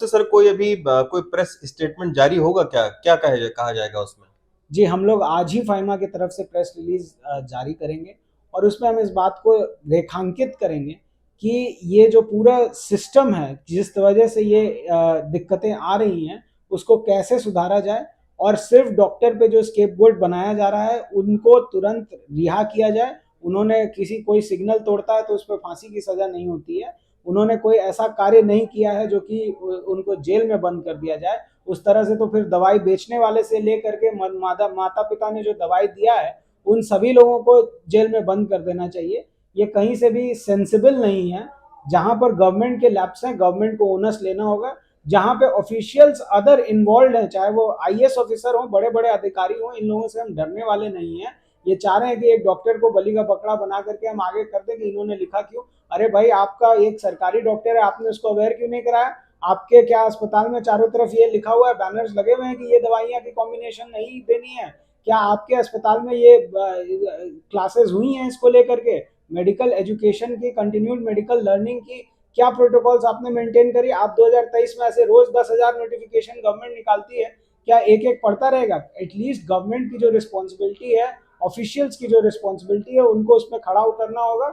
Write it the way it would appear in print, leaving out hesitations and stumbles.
तो सर कोई अभी कोई प्रेस स्टेटमेंट जारी होगा क्या? क्या कहा जाएगा उसमें? जी, हम लोग आज ही फाइमा की तरफ से प्रेस रिलीज जारी करेंगे और उसमें हम इस बात को रेखांकित करेंगे कि ये जो पूरा सिस्टम है, जिस वजह से ये दिक्कतें आ रही हैं, उसको कैसे सुधारा जाए और सिर्फ डॉक्टर पे जो स्केपगोट बनाया जा रहा है, उनको तुरंत रिहा किया जाए। उन्होंने किसी कोई सिग्नल तोड़ता है तो उस पर फांसी की सज़ा नहीं होती है। उन्होंने कोई ऐसा कार्य नहीं किया है जो कि उनको जेल में बंद कर दिया जाए। उस तरह से तो फिर दवाई बेचने वाले से लेकर के माता पिता ने जो दवाई दिया है, उन सभी लोगों को जेल में बंद कर देना चाहिए। ये कहीं से भी सेंसिबल नहीं है। जहां पर गवर्नमेंट के लैब्स हैं, गवर्नमेंट को ओनर्स लेना होगा। जहां पे ऑफिशियल्स अदर इन्वॉल्व हैं, चाहे वो आईएएस ऑफिसर हो, बड़े बड़े अधिकारी हो, इन लोगों से हम डरने वाले नहीं हैं। ये चाह रहे हैं कि एक डॉक्टर को बलि का बकरा बना करके हम आगे कर दें कि इन्होंने लिखा क्यों। अरे भाई, आपका एक सरकारी डॉक्टर है, आपने उसको अवेयर क्यों नहीं कराया? आपके क्या अस्पताल में चारों तरफ ये लिखा हुआ है, बैनर्स लगे हुए हैं कि ये दवाइयाँ की कॉम्बिनेशन नहीं देनी है? क्या आपके अस्पताल में ये क्लासेस हुई हैं इसको लेकर के? मेडिकल एजुकेशन की, कंटिन्यूड मेडिकल लर्निंग की क्या प्रोटोकॉल्स आपने मेंटेन करी? आप 2023 में ऐसे रोज 10,000 नोटिफिकेशन गवर्नमेंट निकालती है, क्या एक एक पढ़ता रहेगा? एटलीस्ट गवर्नमेंट की जो रिस्पॉन्सिबिलिटी है, ऑफिशियल्स की जो रिस्पॉन्सिबिलिटी है, उनको उसमें खड़ा उतरना होगा